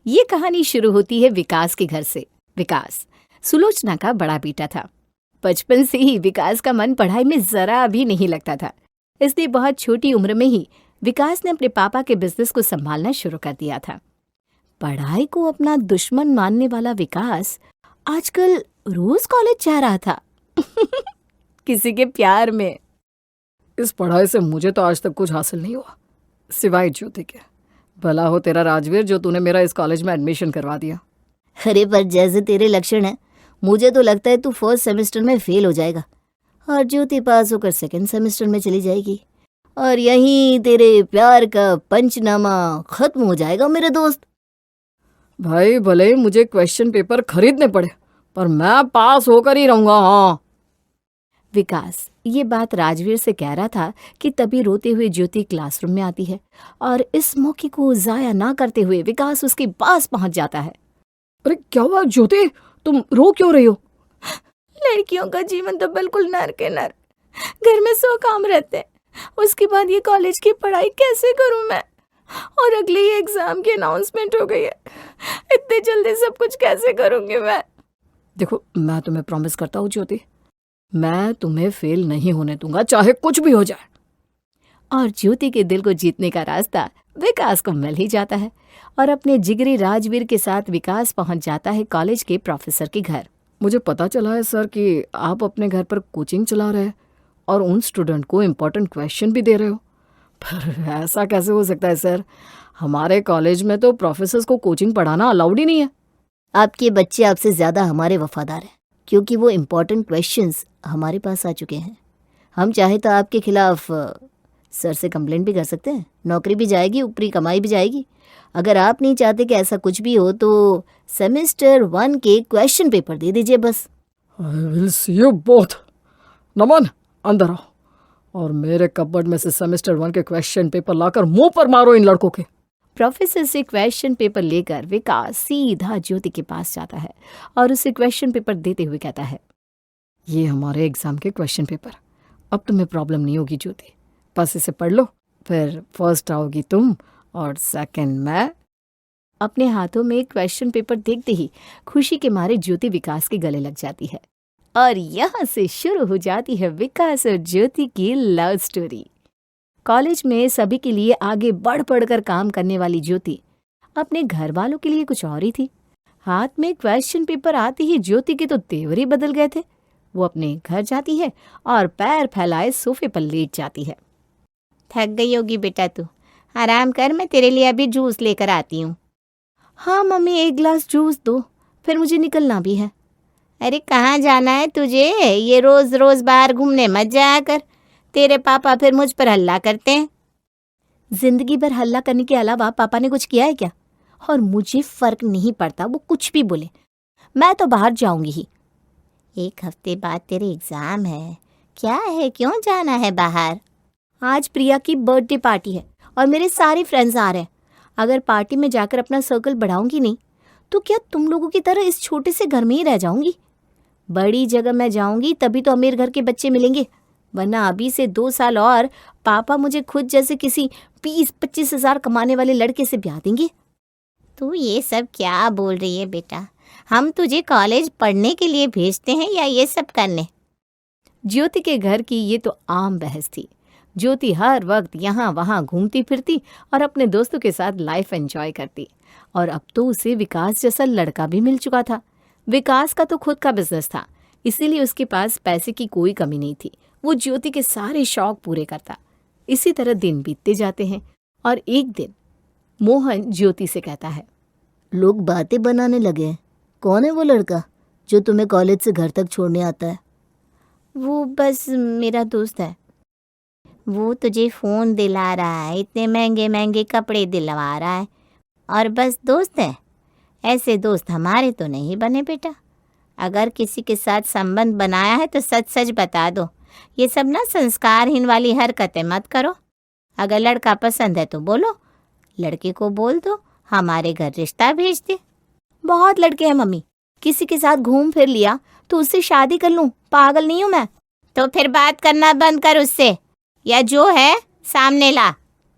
ये कहानी शुरू होती है विकास के घर से। विकास सुलोचना का बड़ा बेटा था। बचपन से ही विकास का मन पढ़ाई में जरा भी नहीं लगता था, इसलिए बहुत छोटी उम्र में ही विकास ने अपने पापा के बिजनेस को संभालना शुरू कर दिया था। पढ़ाई को अपना दुश्मन मानने वाला विकास आजकल रोज कॉलेज जा रहा था किसी के प्यार में। इस पढ़ाई से मुझे तो आज तक कुछ हासिल नहीं हुआ, सिवाय ज्योति के। भला हो तेरा राजवीर जो तूने मेरा इस कॉलेज में एडमिशन करवा दिया। अरे पर जैसे तेरे लक्षण है, मुझे तो लगता है तू फर्स्ट सेमेस्टर में फेल हो जाएगा और ज्योति पास होकर सेकंड सेमेस्टर में चली जाएगी और यहीं तेरे प्यार का पंचनामा खत्म हो जाएगा मेरे दोस्त। भाई भले ही मुझे क्वेश्चन पेपर खरीदने पड़े, पर मैं पास होकर ही रहूंगा। हाँ। विकास ये बात राजवीर से कह रहा था कि तभी रोते हुए ज्योति क्लासरूम में आती है और इस मौके को जाया ना करते हुए विकास उसके पास पहुंच जाता है। अरे क्या हुआ ज्योति, तुम रो क्यों रही हो? लड़कियों का जीवन तो बिल्कुल नर्क है नर्क। घर में 100 काम रहते हैं, उसके बाद ये कॉलेज की पढ़ाई कैसे करूं मैं? और अगले ही एग्जाम की अनाउंसमेंट हो गई है, इतने जल्दी सब कुछ कैसे करूंगी मैं? देखो, मैं तुम्हें प्रॉमिस करता हूँ ज्योति, मैं तुम्हें फेल नहीं होने दूंगा, चाहे कुछ भी हो जाए। और ज्योति के दिल को जीतने का रास्ता विकास को मिल ही जाता है और अपने जिगरी राजवीर के साथ विकास पहुंच जाता है कॉलेज के प्रोफेसर के घर। मुझे पता चला है सर कि आप अपने घर पर कोचिंग चला रहे हैं और उन स्टूडेंट को इम्पोर्टेंट क्वेश्चन भी दे रहे हो। पर ऐसा कैसे हो सकता है सर? हमारे कॉलेज में तो प्रोफेसर्स को कोचिंग पढ़ाना अलाउड ही नहीं है। आपके बच्चे आपसे ज़्यादा हमारे वफादार हैं क्योंकि वो इम्पोर्टेंट क्वेश्चंस हमारे पास आ चुके हैं। हम चाहे तो आपके खिलाफ सर से कंप्लेंट भी कर सकते हैं, नौकरी भी जाएगी, ऊपरी कमाई भी जाएगी। अगर आप नहीं चाहते कि ऐसा कुछ भी हो तो सेमेस्टर 1 के क्वेश्चन पेपर दे दीजिए बस। I will see you both. Naman, अंदर आओ और मेरे कपबोर्ड में से सेमेस्टर 1 के क्वेश्चन पेपर लाकर मुंह पर मारो इन लड़कों के। प्रोफेसर से क्वेश्चन पेपर लेकर विकास सीधा ज्योति के पास जाता है और उसे क्वेश्चन पेपर देते हुए कहता है, ये हमारे एग्जाम के क्वेश्चन पेपर। अब तुम्हें प्रॉब्लम नहीं होगी ज्योति, बस इसे पढ़ लो, फिर फर्स्ट आओगी तुम और सेकंड मैं। अपने हाथों में क्वेश्चन पेपर देखते ही खुशी के मारे ज्योति विकास के गले लग जाती है और यहाँ से शुरू हो जाती है विकास और ज्योति की लव स्टोरी। कॉलेज में सभी के लिए आगे बढ़ बढ़कर काम करने वाली ज्योति अपने घर वालों के लिए कुछ और ही थी। हाथ में क्वेश्चन पेपर आते ही ज्योति के तो तेवर ही बदल गए थे। वो अपने घर जाती है और पैर फैलाए सोफे पर लेट जाती है। थक गई होगी बेटा, तू आराम कर, मैं तेरे लिए अभी जूस लेकर आती हूँ। हाँ मम्मी, 1 गिलास जूस दो, फिर मुझे निकलना भी है। अरे कहाँ जाना है तुझे? ये रोज रोज बाहर घूमने मत जाया कर, तेरे पापा फिर मुझ पर हल्ला करते हैं। जिंदगी भर हल्ला करने के अलावा पापा ने कुछ किया है क्या? और मुझे फर्क नहीं पड़ता वो कुछ भी बोले, मैं तो बाहर जाऊंगी ही। 1 हफ्ते बाद तेरे एग्जाम है, क्या है, क्यों जाना है बाहर? आज प्रिया की बर्थडे पार्टी है और मेरे सारे फ्रेंड्स आ रहे हैं। अगर पार्टी में जाकर अपना सर्कल बढ़ाऊंगी नहीं तो क्या तुम लोगों की तरह इस छोटे से घर में ही रह जाऊंगी? बड़ी जगह मैं जाऊंगी तभी तो अमीर घर के बच्चे मिलेंगे, वरना अभी से 2 साल और पापा मुझे खुद जैसे किसी 20-25 हज़ार कमाने वाले लड़के से ब्याह देंगे। तू ये सब क्या बोल रही है बेटा? हम तुझे कॉलेज पढ़ने के लिए भेजते हैं या ये सब करने? ज्योति के घर की ये तो आम बहस थी। ज्योति हर वक्त यहाँ वहाँ घूमती फिरती और अपने दोस्तों के साथ लाइफ एंजॉय करती, और अब तो उसे विकास जैसा लड़का भी मिल चुका था। विकास का तो खुद का बिजनेस था, इसीलिए उसके पास पैसे की कोई कमी नहीं थी। वो ज्योति के सारे शौक पूरे करता। इसी तरह दिन बीतते जाते हैं और एक दिन मोहन ज्योति से कहता है, लोग बातें बनाने लगे हैं, कौन है वो लड़का जो तुम्हें कॉलेज से घर तक छोड़ने आता है? वो बस मेरा दोस्त है। वो तुझे फ़ोन दिला रहा है, इतने महंगे महंगे कपड़े दिलवा रहा है, और बस दोस्त है। ऐसे दोस्त हमारे तो नहीं बने बेटा। अगर किसी के साथ संबंध बनाया है तो सच सच बता दो। ये सब ना संस्कारहीन वाली हरकतें मत करो। अगर लड़का पसंद है तो बोलो, लड़के को बोल दो हमारे घर रिश्ता भेज दे। बहुत लड़के हैं मम्मी, किसी के साथ घूम फिर लिया तो उससे शादी कर लूं, पागल नहीं हूं मैं। तो फिर बात करना बंद कर उससे, या जो है सामने ला।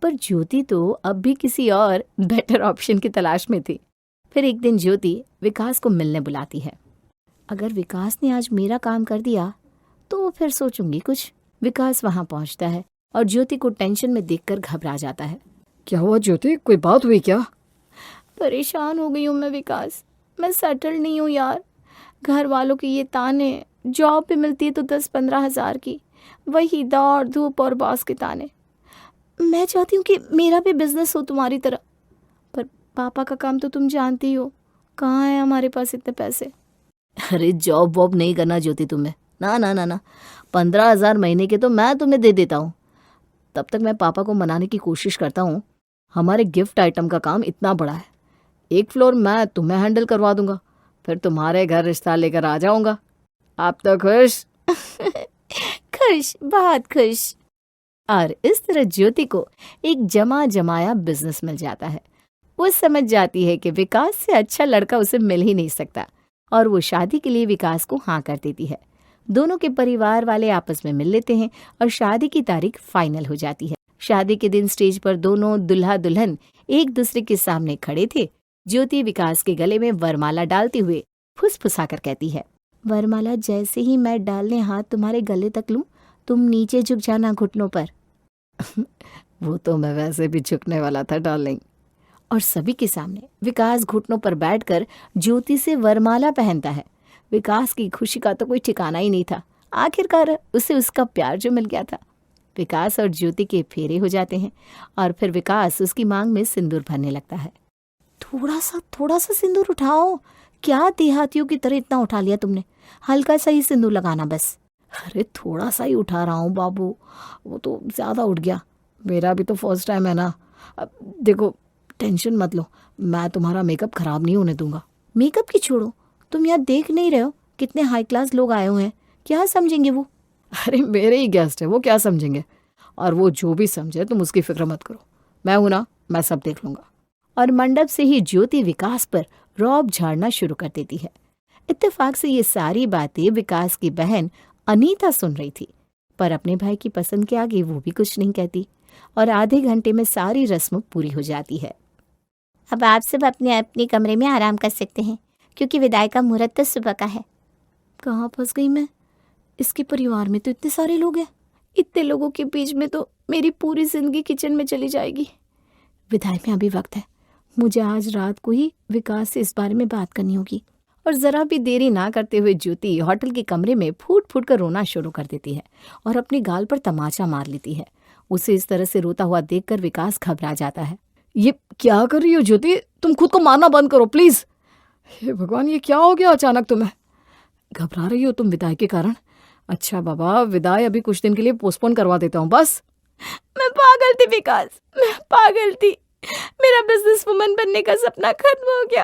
पर ज्योति तो अब भी किसी और बेटर ऑप्शन की तलाश में थी। फिर एक दिन ज्योति विकास को मिलने बुलाती है। अगर विकास ने आज मेरा काम कर दिया तो फिर सोचूंगी कुछ। विकास वहां पहुंचता है और ज्योति को टेंशन में देखकर घबरा जाता है। क्या हुआ ज्योति, कोई बात हुई क्या? परेशान हो गई हूँ मैं विकास, मैं सेटल नहीं हूँ यार। घर वालों के ये ताने, जॉब भी मिलती है तो 10-15 हज़ार की, वही दौड़ धूप और बॉस के ताने। मैं चाहती हूँ कि मेरा भी बिजनेस हो तुम्हारी तरह, पर पापा का काम तो तुम जानती हो, कहाँ है हमारे पास इतने पैसे। अरे जॉब वॉब नहीं करना ज्योति तुम्हें, ना ना ना ना, 15,000 महीने के तो मैं तुम्हें दे देता हूँ। तब तक मैं पापा को मनाने की कोशिश करता हूँ। हमारे गिफ्ट आइटम का काम इतना बड़ा है, एक फ्लोर मैं तुम्हें हैंडल करवा दूंगा, फिर तुम्हारे घर रिश्ता लेकर आ जाऊंगा। आप तो खुश? खुश, बहुत खुश। और इस तरह ज्योति को एक जमा जमाया बिजनेस मिल जाता है। वो समझ जाती है कि विकास से अच्छा लड़का उसे मिल ही नहीं सकता और वो शादी के लिए विकास को हाँ कर देती है। दोनों के परिवार वाले आपस में मिल लेते हैं और शादी की तारीख फाइनल हो जाती है। शादी के दिन स्टेज पर दोनों दुल्हा दुल्हन एक दूसरे के सामने खड़े थे। ज्योति विकास के गले में वरमाला डालते हुए फुसफुसा कर कहती है, वरमाला जैसे ही मैं डालने हाथ तुम्हारे गले तक लूं, तुम नीचे झुक जाना घुटनों पर। वो तो मैं वैसे भी झुकने वाला था डार्लिंग। और सभी के सामने विकास घुटनों पर बैठकर ज्योति से वरमाला पहनता है। विकास की खुशी का तो कोई ठिकाना ही नहीं था। आखिरकार उसे उसका प्यार जो मिल गया था। विकास और ज्योति के फेरे हो जाते हैं और फिर विकास उसकी मांग में सिंदूर भरने लगता है। थोड़ा सा सिंदूर उठाओ, क्या देहातियों की तरह इतना उठा लिया तुमने? हल्का सा ही सिंदूर लगाना बस। अरे थोड़ा सा ही उठा रहा हूँ बाबू, वो तो ज़्यादा उठ गया। मेरा भी तो फर्स्ट टाइम है ना। अब देखो, टेंशन मत लो, मैं तुम्हारा मेकअप खराब नहीं होने दूंगा। मेकअप की छोड़ो, तुम यहाँ देख नहीं रहे हो कितने हाई क्लास लोग आए हुए हैं, क्या समझेंगे वो? अरे मेरे ही गेस्ट है, वो क्या समझेंगे? और वो जो भी समझे तुम उसकी फिक्र मत करो, मैं हूं ना, मैं सब देख लूंगा। और मंडप से ही ज्योति विकास पर रौब झाड़ना शुरू कर देती है। इत्तेफाक से ये सारी बातें विकास की बहन अनीता सुन रही थी, पर अपने भाई की पसंद के आगे वो भी कुछ नहीं कहती और आधे घंटे में सारी रस्म पूरी हो जाती है। अब आप सब अपने अपने कमरे में आराम कर सकते हैं, क्योंकि विदाई का मुहूर्त तो सुबह का है। कहाँ फंस गई मैं? इसके परिवार में तो इतने सारे लोग हैं, इतने लोगों के बीच में तो मेरी पूरी जिंदगी किचन में चली जाएगी। विदाई में अभी वक्त है, मुझे आज रात को ही विकास से इस बारे में बात करनी होगी। और जरा भी देरी ना करते हुए ज्योति होटल के कमरे में फूट फूट कर रोना शुरू कर देती है और अपनी गाल पर तमाचा मार लेती है। उसे इस तरह से रोता हुआ देखकर विकास घबरा जाता है। ये क्या कर रही हो ज्योति? तुम खुद को मारना बंद करो प्लीज। हे भगवान, ये क्या हो गया अचानक तुम्हें? घबरा रही हो तुम विदाई के कारण? अच्छा बाबा, विदाई अभी कुछ दिन के लिए पोस्टपोन करवा देता हूँ बस। मैं पागल थी विकास, मैं पागल थी। मेरा बिजनेस वुमन बनने का सपना खत्म हो गया।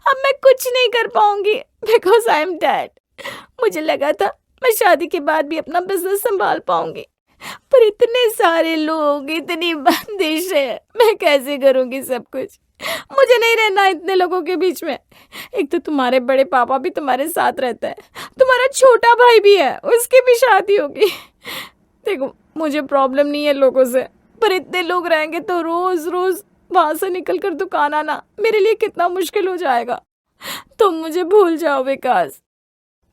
अब मैं कुछ नहीं कर पाऊंगी बिकॉज आई एम डेड। मुझे लगा था मैं शादी के बाद भी अपना बिजनेस संभाल पाऊंगी, पर इतने सारे लोग, इतनी बंदिश है, मैं कैसे करूंगी सब कुछ? मुझे नहीं रहना इतने लोगों के बीच में। एक तो तुम्हारे बड़े पापा भी तुम्हारे साथ रहता है, तुम्हारा छोटा भाई भी है, उसकी भी शादी होगी। देखो, मुझे प्रॉब्लम नहीं है लोगों से, पर इतने लोग रहेंगे तो रोज रोज वहां से निकल कर दुकान आना मेरे लिए कितना मुश्किल हो जाएगा। तुम मुझे भूल जाओ विकास।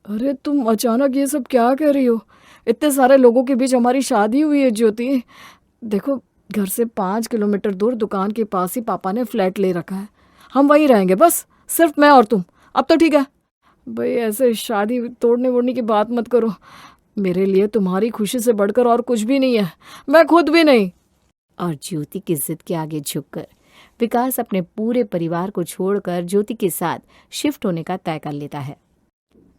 अरे तुम अचानक ये सब क्या कह रही हो? इतने सारे लोगों के बीच हमारी शादी हुई है ज्योति। देखो, घर से 5 किलोमीटर दूर दुकान के पास ही पापा ने फ्लैट ले रखा है, हम वहीं रहेंगे बस, सिर्फ मैं और तुम। अब तो ठीक है भाई, ऐसे शादी तोड़ने वोड़ने की बात मत करो। मेरे लिए तुम्हारी खुशी से बढ़कर और कुछ भी नहीं है, मैं खुद भी नहीं। और ज्योति की जिद के आगे झुककर विकास अपने पूरे परिवार को छोड़कर ज्योति के साथ शिफ्ट होने का तय कर लेता है।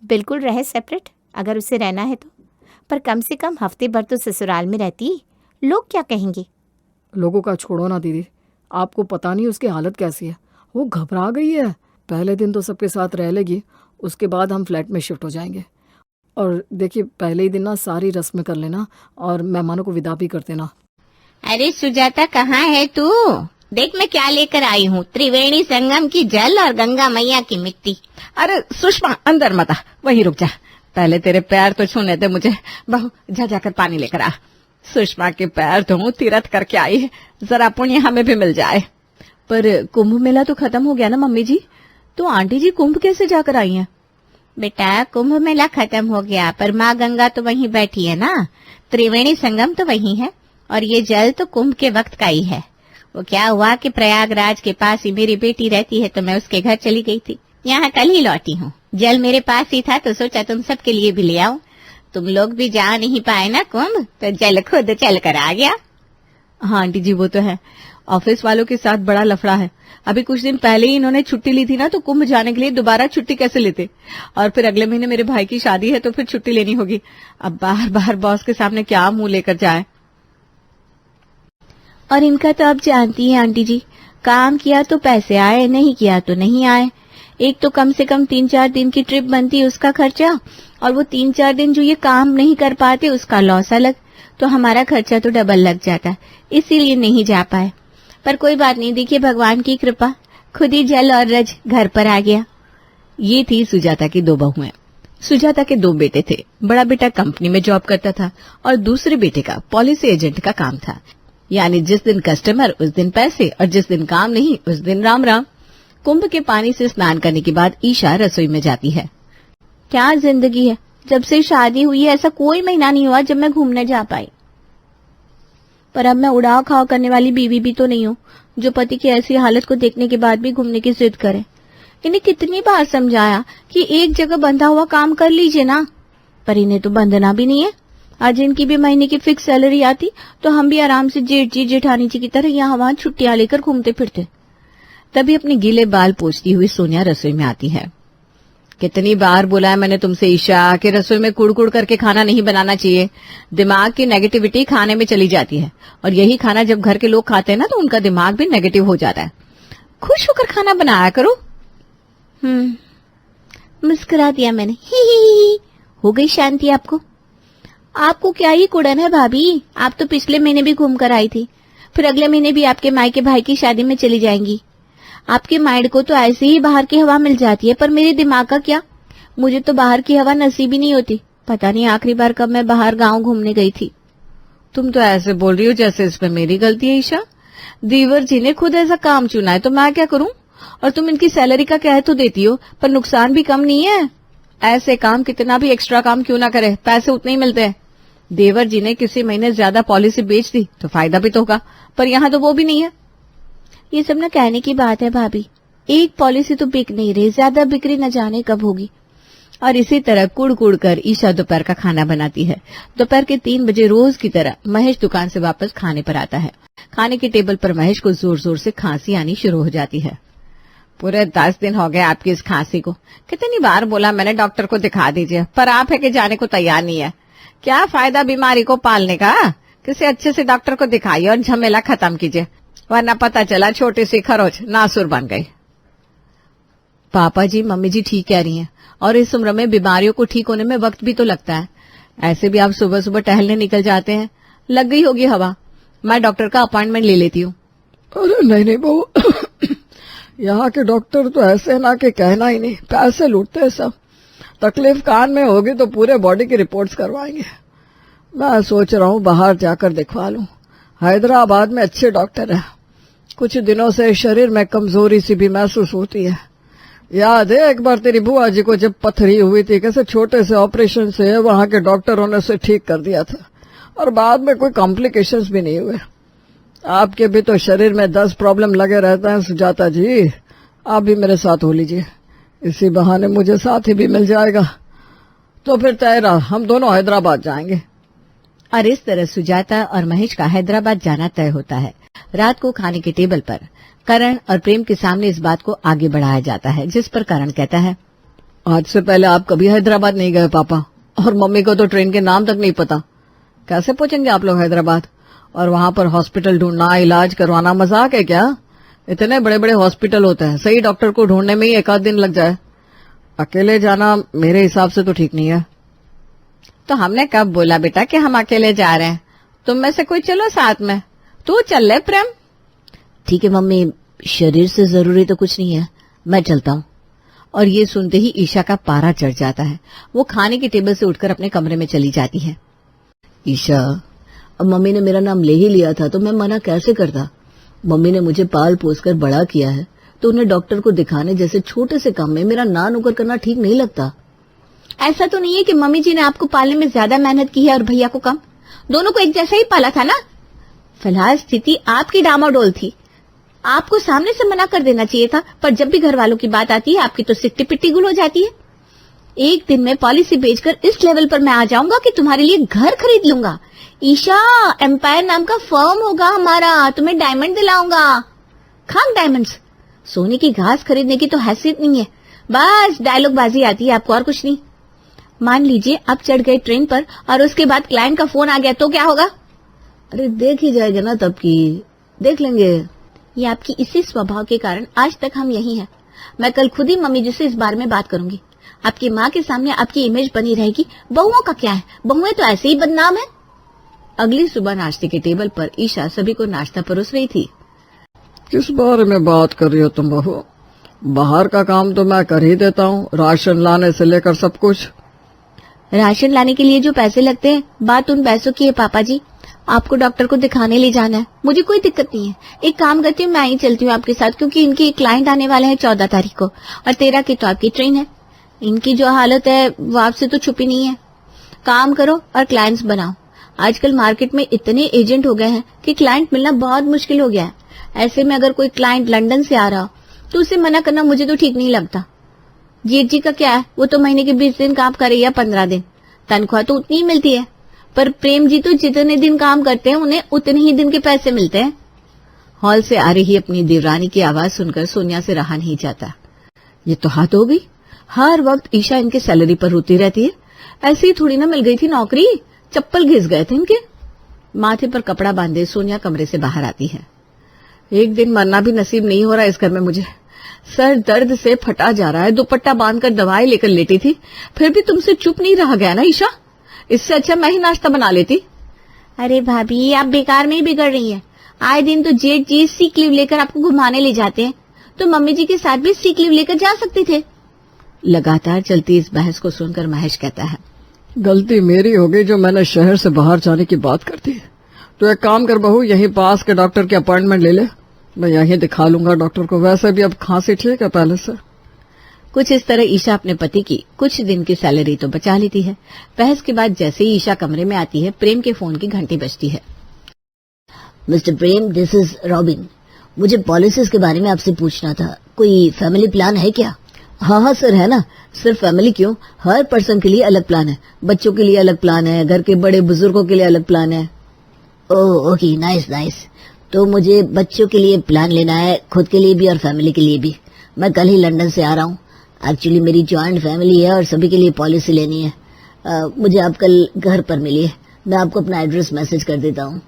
बिल्कुल रहे सेपरेट, अगर उसे रहना है तो, पर कम से कम हफ्ते भर तो ससुराल में रहती। लोग क्या कहेंगे? लोगों का छोड़ो ना दीदी, आपको पता नहीं उसकी हालत कैसी है। वो घबरा गई है। पहले दिन तो सबके साथ रह लेगी, उसके बाद हम फ्लैट में शिफ्ट हो जाएंगे। और देखिए, पहले ही दिन ना सारी रस्में कर लेना और मेहमानों को विदा भी कर देना। अरे सुजाता, कहाँ है तू? देख मैं क्या लेकर आई हूँ, त्रिवेणी संगम की जल और गंगा मैया की मिट्टी। अरे सुषमा, अंदर मत आ, वहीं रुक जा, पहले तेरे पैर तो छूने दे मुझे। बहू, जा जाकर पानी लेकर आ। सुषमा के पैर धो, तीर्थ करके आई है, जरा पुण्य हमें भी मिल जाए। पर कुंभ मेला तो खत्म हो गया ना मम्मी जी, तो आंटी जी कुंभ कैसे जाकर आई हैं? बेटा कुंभ मेला खत्म हो गया पर माँ गंगा तो वहीं बैठी है ना, त्रिवेणी संगम तो वहीं है और ये जल तो कुंभ के वक्त का ही है। वो क्या हुआ कि प्रयागराज के पास ही मेरी बेटी रहती है तो मैं उसके घर चली गई थी, यहाँ कल ही लौटी हूँ। जल मेरे पास ही था तो सोचा तुम सबके लिए भी ले आऊं। तुम लोग भी जा नहीं पाए ना कुंभ तो जल खुद चल कर आ गया। हाँ आंटी जी वो तो है, ऑफिस वालों के साथ बड़ा लफड़ा है। अभी कुछ दिन पहले ही इन्होंने छुट्टी ली थी ना, तो कुंभ जाने के लिए दोबारा छुट्टी कैसे लेते? और फिर अगले महीने मेरे भाई की शादी है तो फिर छुट्टी लेनी होगी। अब बार बार बॉस के सामने क्या मुंह लेकर जाए। और इनका तो आप जानती हैं आंटी जी, काम किया तो पैसे आए, नहीं किया तो नहीं आए। एक तो कम से कम 3-4 दिन की ट्रिप बनती है उसका खर्चा, और वो 3-4 दिन जो ये काम नहीं कर पाते उसका लॉस अलग, तो हमारा खर्चा तो डबल लग जाता है, इसीलिए नहीं जा पाए। पर कोई बात नहीं, देखिए भगवान की कृपा, खुद ही जल और रज घर पर आ गया। ये थी सुजाता की 2 बहुएं। सुजाता के 2 बेटे थे। बड़ा बेटा कंपनी में जॉब करता था और दूसरे बेटे का पॉलिसी एजेंट का काम था, यानी जिस दिन कस्टमर उस दिन पैसे और जिस दिन काम नहीं उस दिन राम राम। कुंभ के पानी से स्नान करने के बाद ईशा रसोई में जाती है। क्या जिंदगी है, जब से शादी हुई है ऐसा कोई महीना नहीं हुआ जब मैं घूमने जा पाई। पर अब मैं उड़ाव खाव करने वाली बीवी भी तो नहीं हूँ जो पति की ऐसी हालत को देखने के बाद भी घूमने की जिद करे। इन्हें कितनी बार समझाया कि एक जगह बंधा हुआ काम कर लीजिए ना, पर इन्हें तो बंधना भी नहीं है। आज इनकी भी महीने की फिक्स सैलरी आती तो हम भी आराम से जेठ जी जेठानी जी की तरह यहाँ वहां छुट्टियां लेकर घूमते फिरते। तभी अपने गीले बाल पोंछती हुई सोनिया रसोई में आती है। कितनी बार बोला है मैंने तुमसे ईशा कि रसोई में कुड़-कुड़ करके खाना नहीं बनाना चाहिए, दिमाग की नेगेटिविटी खाने में चली जाती है, और यही खाना जब घर के लोग खाते हैं ना तो उनका दिमाग भी नेगेटिव हो जाता है। खुश होकर खाना बनाया करो। मुस्कुरा दिया मैंने, ही। हो गई शांति आपको? आपको क्या ही कुड़न है भाभी, आप तो पिछले महीने भी घूम कर आई थी, फिर अगले महीने भी आपके मायके भाई की शादी में चली जाएंगी। आपके माइंड को तो ऐसे ही बाहर की हवा मिल जाती है, पर मेरे दिमाग का क्या, मुझे तो बाहर की हवा नसीब ही नहीं होती। पता नहीं आखिरी बार कब मैं बाहर गांव घूमने गई थी। तुम तो ऐसे बोल रही हो जैसे इसमें मेरी गलती है ईशा। देवर जी ने खुद ऐसा काम चुना है तो मैं क्या करूं? और तुम इनकी सैलरी का कह तो देती हो, पर नुकसान भी कम नहीं है। ऐसे काम कितना भी एक्स्ट्रा काम क्यों ना करे, पैसे उतने ही मिलते हैं। देवर जी ने किसी महीने ज्यादा पॉलिसी बेच दी तो फायदा भी तो होगा, पर यहाँ तो वो भी नहीं है। ये सब ना कहने की बात है भाभी, एक पॉलिसी तो बिक नहीं रही, ज्यादा बिक्री न जाने कब होगी। और इसी तरह कुड़ कुड़ कर ईशा दोपहर का खाना बनाती है। दोपहर के 3 बजे रोज की तरह महेश दुकान से वापस खाने पर आता है। खाने के टेबल पर महेश को जोर जोर से खांसी आनी शुरू हो जाती है। पूरे 10 दिन हो गए आपकी इस खांसी को, कितनी बार बोला मैंने डॉक्टर को दिखा दीजिए, पर आप है कि जाने को तैयार नहीं है। क्या फायदा बीमारी को पालने का, किसी अच्छे से डॉक्टर को दिखाइए और झमेला खत्म कीजिए, वरना पता चला छोटी सी खरोच नासुर बन गई। पापा जी मम्मी जी ठीक कह रही हैं, और इस उम्र में बीमारियों को ठीक होने में वक्त भी तो लगता है। ऐसे भी आप सुबह सुबह टहलने निकल जाते हैं, लग गई होगी हवा। मैं डॉक्टर का अपॉइंटमेंट ले लेती हूँ। अरे नहीं बहू, यहाँ के डॉक्टर तो ऐसे ना कि कहना ही नहीं, पैसे लूटते हैं सब। तकलीफ कान में होगी तो पूरे बॉडी की रिपोर्ट्स करवाएंगे। मैं सोच रहा हूँ बाहर जाकर दिखवा लूं। हैदराबाद में अच्छे डॉक्टर हैं। कुछ दिनों से शरीर में कमजोरी सी भी महसूस होती है। याद है एक बार तेरी बुआ जी को जब पथरी हुई थी, कैसे छोटे से ऑपरेशन से वहां के डॉक्टरों ने उसे ठीक कर दिया था, और बाद में कोई कॉम्प्लिकेशंस भी नहीं हुए। आपके भी तो शरीर में 10 प्रॉब्लम लगे रहते हैं सुजाता जी, आप भी मेरे साथ हो लीजिए, इसी बहाने मुझे साथी भी मिल जाएगा। तो फिर तय रहा, हम दोनों हैदराबाद जाएंगे। और इस तरह सुजाता और महेश का हैदराबाद जाना तय होता है। रात को खाने के टेबल पर करण और प्रेम के सामने इस बात को आगे बढ़ाया जाता है, जिस पर करण कहता है, आज से पहले आप कभी हैदराबाद नहीं गए पापा, और मम्मी को तो ट्रेन के नाम तक नहीं पता। कैसे पहुंचेंगे आप लोग हैदराबाद? और वहां पर हॉस्पिटल ढूंढना, इलाज करवाना मजाक है क्या? इतने बड़े बड़े हॉस्पिटल होते हैं, सही डॉक्टर को ढूंढने में ही 1 आध दिन लग जाए। अकेले जाना मेरे हिसाब से तो ठीक नहीं है। तो हमने कब बोला बेटा कि हम अकेले जा रहे हैं? तुम में से कोई चलो साथ में, तू चल ले प्रेम। ठीक है मम्मी, शरीर से जरूरी तो कुछ नहीं है, मैं चलता हूँ। और ये सुनते ही ईशा का पारा चढ़ जाता है। वो खाने के टेबल से उठकर अपने कमरे में चली जाती है। ईशा, अब मम्मी ने मेरा नाम ले ही लिया था तो मैं मना कैसे करता? मम्मी ने मुझे पाल पोस कर बड़ा किया है, तो उन्हें डॉक्टर को दिखाने जैसे छोटे से काम में मेरा ना नुकर करना ठीक नहीं लगता। ऐसा तो नहीं है कि मम्मी जी ने आपको पालने में ज्यादा मेहनत की है और भैया को कम, दोनों को एक जैसा ही पाला था ना। फिलहाल स्थिति आपकी डामाडोल थी, आपको सामने से मना कर देना चाहिए था, पर जब भी घर वालों की बात आती है आपकी तो सिट्टी पिट्टी गुल हो जाती है। एक दिन में पॉलिसी बेचकर इस लेवल पर मैं आ जाऊंगा कि तुम्हारे लिए घर खरीद लूंगा। ईशा, एम्पायर नाम का फर्म होगा हमारा, तुम्हें डायमंड दिलाऊंगा। खाक डायमंड्स, सोने की घास खरीदने की तो हैसियत नहीं है, बस डायलॉग बाजी आती है आपको और कुछ नहीं। मान लीजिए आप चढ़ गए ट्रेन पर और उसके बाद क्लाइंट का फोन आ गया तो क्या होगा? अरे देख ही जाएगा ना, तब की देख लेंगे। ये आपकी इसी स्वभाव के कारण आज तक हम यही हैं। मैं कल खुद ही मम्मी जी से इस बारे में बात करूंगी। आपकी माँ के सामने आपकी इमेज बनी रहेगी। बहुओं का क्या है, बहुएं तो ऐसे ही बदनाम है। अगली सुबह नाश्ते के टेबल पर ईशा सभी को नाश्ता परोस रही थी। किस बारे में बात कर रही हो तुम बहू? बाहर का काम तो मैं कर ही देता हूँ, राशन लाने से लेकर सब कुछ। राशन लाने के लिए जो पैसे लगते हैं, बात उन पैसों की है पापा जी। आपको डॉक्टर को दिखाने ले जाना है, मुझे कोई दिक्कत नहीं है। एक काम करती हूँ, मैं ही चलती हूँ आपके साथ, क्योंकि इनके एक क्लाइंट आने वाले हैं 14 तारीख को और 13 की तो आपकी ट्रेन है। इनकी जो हालत है वो आपसे तो छुपी नहीं है। काम करो और क्लाइंट्स बनाओ। आजकल मार्केट में इतने एजेंट हो गए हैं कि क्लाइंट मिलना बहुत मुश्किल हो गया है। ऐसे में अगर कोई क्लाइंट लंदन से आ रहा हो तो उसे मना करना मुझे तो ठीक नहीं लगता। जेठ जी का क्या है, वो तो महीने के 20 दिन काम करे या 15 दिन, तनख्वाह तो उतनी ही मिलती है। पर प्रेम जी तो जितने दिन काम करते हैं उन्हें उतने ही दिन के पैसे मिलते हैं। हॉल से आ रही अपनी देवरानी की आवाज सुनकर सोनिया से रहा नहीं जाता। ये तो हाथ हो गई, हर वक्त ईशा इनके सैलरी पर रोती रहती है। ऐसे ही थोड़ी ना मिल गई थी नौकरी, चप्पल घिस गए थे इनके। माथे पर कपड़ा बांधे सोनिया कमरे से बाहर आती है। एक दिन मरना भी नसीब नहीं हो रहा इस घर में मुझे। सर दर्द से फटा जा रहा है, दुपट्टा बांधकर दवाई लेकर लेटी थी, फिर भी तुमसे चुप नहीं रहा गया ना ईशा। इससे अच्छा मैं ही नाश्ता बना लेती। अरे भाभी, आप बेकार में ही बिगड़ रही हैं। आए दिन तो जेठ जी सीक लीव लेकर आपको घुमाने ले जाते हैं, तो मम्मी जी के साथ भी सीक लीव लेकर जा सकते थे। लगातार चलती इस बहस को सुनकर महेश कहता है, गलती मेरी हो गई जो मैंने शहर से बाहर जाने की बात कर दी। तो एक काम कर बहू, यहीं पास के डॉक्टर की अपॉइंटमेंट ले ले, मैं यहीं दिखा लूंगा डॉक्टर को। वैसे भी अब खांसी ठीक है पहले से। कुछ इस तरह ईशा अपने पति की कुछ दिन की सैलरी तो बचा लेती है। बहस के बाद जैसे ही ईशा कमरे में आती है, प्रेम के फोन की घंटी बजती है। Mister Prem, this is robin. मुझे पॉलिसीज के बारे में आपसे पूछना था। कोई फैमिली प्लान है क्या? हाँ सर, है ना। सिर्फ फैमिली क्यों, हर पर्सन के लिए अलग प्लान है। बच्चों के लिए अलग प्लान है, घर के बड़े बुजुर्गों के लिए अलग प्लान है। Oh okay, nice nice. तो मुझे बच्चों के लिए प्लान लेना है, खुद के लिए भी और फैमिली के लिए भी। मैं कल ही लंदन से आ रहा हूँ। एक्चुअली मेरी जॉइंट फैमिली है और सभी के लिए पॉलिसी लेनी है। मुझे आप कल घर पर मिलिए, मैं आपको अपना एड्रेस मैसेज कर देता हूँ।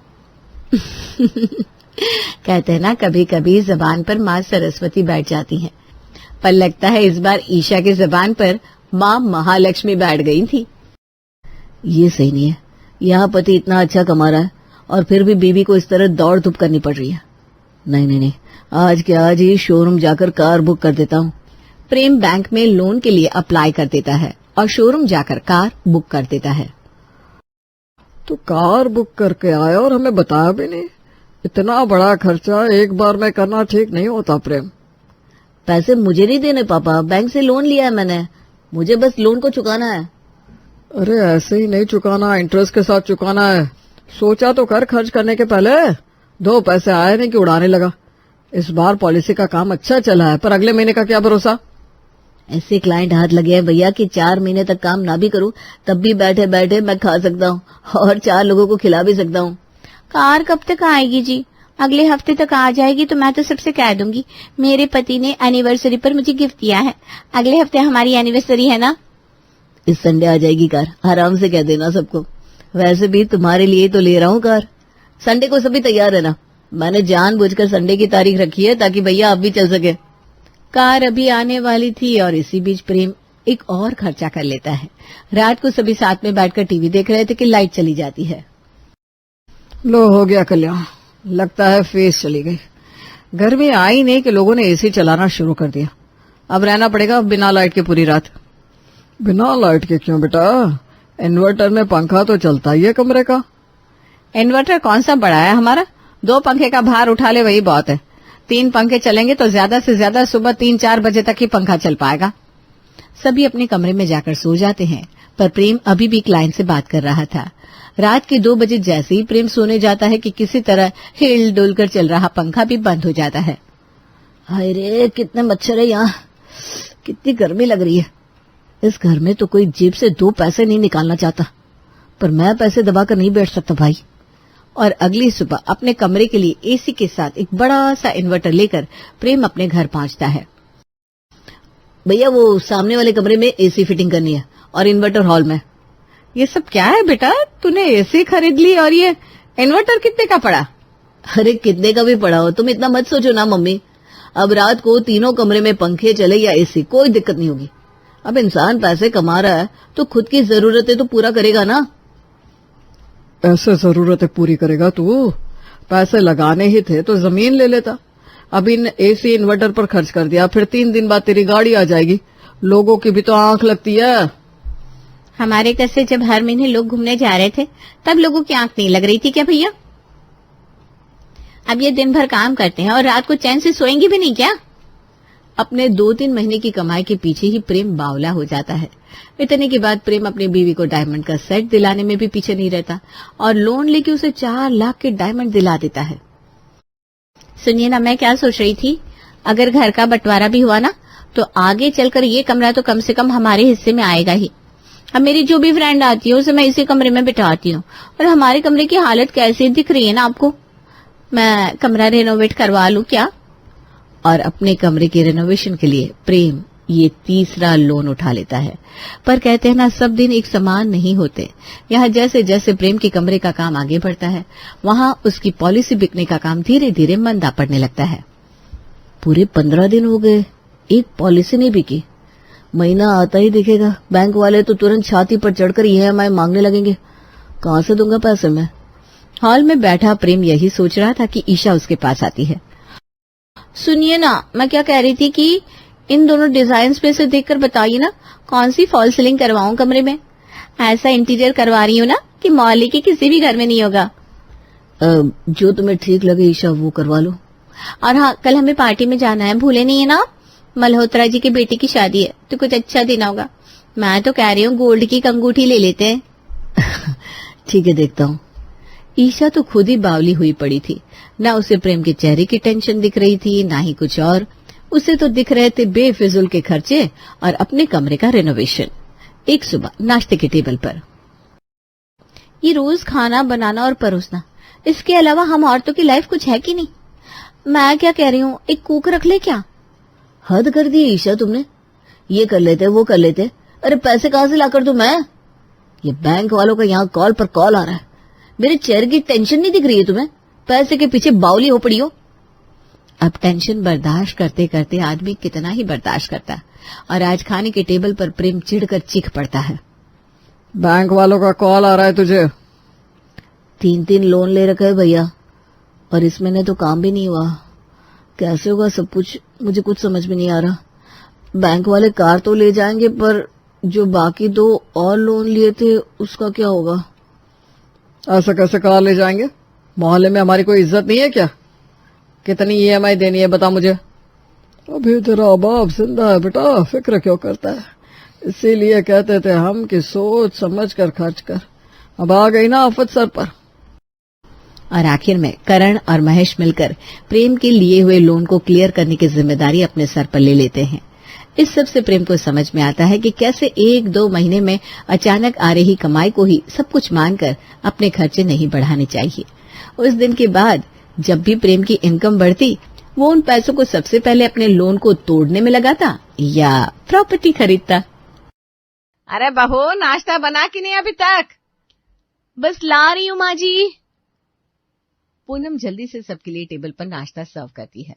कहते हैं ना, कभी कभी जबान पर माँ सरस्वती बैठ जाती हैं, पर लगता है इस बार ईशा की जबान पर माँ महालक्ष्मी बैठ गई थी। ये सही नहीं है, यहाँ पति इतना अच्छा कमा रहा है और फिर भी बीवी को इस तरह दौड़ धूप करनी पड़ रही है। नहीं नहीं नहीं, आज के आज ही शोरूम जाकर कार बुक कर देता हूँ। प्रेम बैंक में लोन के लिए अप्लाई कर देता है और शोरूम जाकर कार बुक कर देता है। तो कार बुक करके आया और हमें बताया भी नहीं। इतना बड़ा खर्चा एक बार में करना ठीक नहीं होता प्रेम। पैसे मुझे नहीं देने पापा, बैंक से लोन लिया है मैंने, मुझे बस लोन को चुकाना है। अरे ऐसे ही नहीं चुकाना, इंटरेस्ट के साथ चुकाना है। सोचा तो कर खर्च करने के पहले, 2 पैसे आए नहीं कि उड़ाने लगा। इस बार पॉलिसी का काम अच्छा चला है, पर अगले महीने का क्या भरोसा। ऐसे क्लाइंट हाथ लगे हैं भैया कि 4 महीने तक काम ना भी करूं तब भी बैठे बैठे मैं खा सकता हूं और 4 लोगों को खिला भी सकता हूं। कार कब तक आएगी जी? अगले हफ्ते तक आ जाएगी तो मैं तो सबसे कह दूंगी, मेरे पति ने एनिवर्सरी पर मुझे गिफ्ट दिया है। अगले हफ्ते हमारी एनिवर्सरी है ना। इस संडे आ जाएगी कार, आराम से कह देना सबको। वैसे भी तुम्हारे लिए तो ले रहा हूँ कार। संडे को सभी तैयार रहना। मैंने जानबूझकर संडे की तारीख रखी है ताकि भैया आप भी चल सके। कार अभी आने वाली थी और इसी बीच प्रेम एक और खर्चा कर लेता है। रात को सभी साथ में बैठकर टीवी देख रहे थे कि लाइट चली जाती है। लो हो गया कल्याण, लगता है फेस चली गई। गर्मी आई नहीं कि लोगों ने एसी चलाना शुरू कर दिया। अब रहना पड़ेगा बिना लाइट के पूरी रात। बिना लाइट के क्यों बेटा, इन्वर्टर में पंखा तो चलता ही है कमरे का। इन्वर्टर कौन सा बड़ा है हमारा, 2 पंखे का भार उठा ले वही बहुत है। 3 पंखे चलेंगे तो ज्यादा से ज्यादा सुबह 3-4 बजे तक ही पंखा चल पाएगा। सभी अपने कमरे में जाकर सो जाते हैं, पर प्रेम अभी भी क्लाइंट से बात कर रहा था। रात के 2 बजे जैसे ही प्रेम सोने जाता है कि किसी तरह हिल डुल कर चल रहा पंखा भी बंद हो जाता है। हाय रे, कितने मच्छर है यहाँ, कितनी गर्मी लग रही है। इस घर में तो कोई जेब से 2 पैसे नहीं निकालना चाहता, पर मैं पैसे दबाकर नहीं बैठ सकता भाई। और अगली सुबह अपने कमरे के लिए एसी के साथ एक बड़ा सा इन्वर्टर लेकर प्रेम अपने घर पहुंचता है। भैया, वो सामने वाले कमरे में एसी फिटिंग करनी है और इन्वर्टर हॉल में। ये सब क्या है बेटा, तूने एसी खरीद ली और ये इन्वर्टर कितने का पड़ा? अरे कितने का भी पड़ा हो, तुम इतना मत सोचो ना मम्मी। अब रात को तीनों कमरे में पंखे चले या एसी, कोई दिक्कत नहीं होगी। अब इंसान पैसे कमा रहा है तो खुद की जरूरतें तो पूरा करेगा ना। ऐसे जरूरतें पूरी करेगा तू? पैसे लगाने ही थे तो जमीन ले लेता। अब इन एसी इन्वर्टर पर खर्च कर दिया, फिर 3 दिन बाद तेरी गाड़ी आ जाएगी। लोगों की भी तो आंख लगती है। हमारे घर से जब हर महीने लोग घूमने जा रहे थे तब लोगों की आंख नहीं लग रही थी क्या भैया? अब ये दिन भर काम करते हैं और रात को चैन से सोएंगे भी नहीं क्या? अपने 2-3 महीने की कमाई के पीछे ही प्रेम बावला हो जाता है। इतने के बाद प्रेम अपनी बीवी को डायमंड का सेट दिलाने में भी पीछे नहीं रहता और लोन लेके उसे 4 लाख के डायमंड दिला देता है। सुनिए ना, मैं क्या सोच रही थी, अगर घर का बंटवारा भी हुआ ना तो आगे चलकर ये कमरा तो कम से कम हमारे हिस्से में आएगा ही। अब मेरी जो भी फ्रेंड आती है उसे मैं इसी कमरे में बिठाती हूँ। और हमारे कमरे की हालत कैसी दिख रही है ना आपको, मैं कमरा रेनोवेट करवा लूं क्या? और अपने कमरे के रेनोवेशन के लिए प्रेम ये तीसरा लोन उठा लेता है। पर कहते हैं ना, सब दिन एक समान नहीं होते। यहाँ जैसे जैसे प्रेम के कमरे का काम आगे बढ़ता है, वहाँ उसकी पॉलिसी बिकने का काम धीरे धीरे मंदा पड़ने लगता है। पूरे 15 दिन हो गए, एक पॉलिसी नहीं बिकी। महीना आता ही दिखेगा, बैंक वाले तो तुरंत छाती पर चढ़कर EMI मांगने लगेंगे। कहाँ से दूंगा पैसे मैं? हॉल में बैठा प्रेम यही सोच रहा था कि ईशा उसके पास आती है। सुनिए ना, मैं क्या कह रही थी कि इन दोनों डिजाइन में से देखकर बताइए ना कौन सी फॉल सीलिंग करवाऊं कमरे में। ऐसा इंटीरियर करवा रही हूँ ना कि मोहल्ले के किसी भी घर में नहीं होगा। जो तुम्हें ठीक लगे ईशा, वो करवा लो। और हाँ, कल हमें पार्टी में जाना है, भूले नहीं है ना। मल्होत्रा जी की बेटी की शादी है तो कुछ अच्छा देना होगा। मैं तो कह रही हूँ गोल्ड की अंगूठी ले लेते हैं। ठीक है, देखता हूँ। ईशा तो खुद ही बावली हुई पड़ी थी। ना उसे प्रेम के चेहरे की टेंशन दिख रही थी, ना ही कुछ और। उसे तो दिख रहे थे बेफिजूल के खर्चे और अपने कमरे का रेनोवेशन। एक सुबह नाश्ते के टेबल पर ये रोज खाना बनाना और परोसना, इसके अलावा हम औरतों की लाइफ कुछ है कि नहीं? मैं क्या कह रही हूँ, एक कुक रख ले क्या? हद कर दी ईशा तुमने। ये कर लेते, वो कर लेते। अरे पैसे कहाँ से लाकर दूं मैं? ये बैंक वालों का यहाँ कॉल पर कॉल आ रहा है। मेरे चेहरे की टेंशन नहीं दिख रही है तुम्हें? पैसे के पीछे बावली हो पड़ी हो। अब टेंशन बर्दाश्त करते करते आदमी कितना ही बर्दाश्त करता, और आज खाने के टेबल पर प्रेम चिढ़कर चीख पड़ता है। बैंक वालों का कॉल आ रहा है तुझे? 3 लोन ले रखा है भैया, और इस महीने तो काम भी नहीं हुआ। कैसे होगा सब कुछ, मुझे कुछ समझ में नहीं आ रहा। बैंक वाले कार तो ले जाएंगे, पर जो बाकी 2 और लोन लिए थे उसका क्या होगा? ऐसा कैसे कार ले जाएंगे? मोहल्ले में हमारी कोई इज्जत नहीं है क्या? कितनी EMI देनी है बता मुझे। अभी तेरा बाप जिंदा है बेटा, फिक्र क्यों करता है? इसीलिए कहते थे हम कि सोच समझ कर खर्च कर। अब आ गई ना आफत सर पर। और आखिर में करण और महेश मिलकर प्रेम के लिए हुए लोन को क्लियर करने की जिम्मेदारी अपने सर पर ले लेते हैं। इस सब से प्रेम को समझ में आता है कि कैसे 1-2 महीने में अचानक आ रही कमाई को ही सब कुछ मानकर अपने खर्चे नहीं बढ़ाने चाहिए। उस दिन के बाद जब भी प्रेम की इनकम बढ़ती, वो उन पैसों को सबसे पहले अपने लोन को तोड़ने में लगाता या प्रॉपर्टी खरीदता। अरे बहू, नाश्ता बना कि नहीं अभी तक? बस ला रही हूँ माँ जी। पूनम जल्दी से सबके लिए टेबल पर नाश्ता सर्व करती है।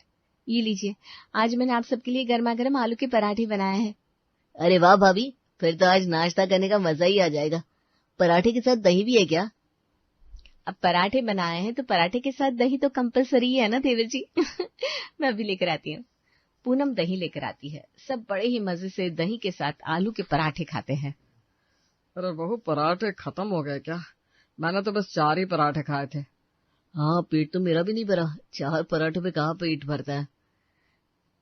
ये लीजिए, आज मैंने आप सबके लिए गर्मा गर्म आलू के पराठे बनाए हैं। अरे वाह भाभी, फिर तो आज नाश्ता करने का मजा ही आ जाएगा। पराठे के साथ दही भी है क्या? अब पराठे बनाए हैं तो पराठे के साथ दही तो कंपलसरी है ना देवर जी। मैं भी लेकर आती हूँ। पूनम दही लेकर आती है। सब बड़े ही मजे से दही के साथ आलू के पराठे खाते हैं। अरे बहू, पराठे खत्म हो गए क्या? मैंने तो बस 4 ही पराठे खाए थे। हाँ, पेट तो मेरा भी नहीं भरा, 4 पराठों पे कहाँ पेट भरता है।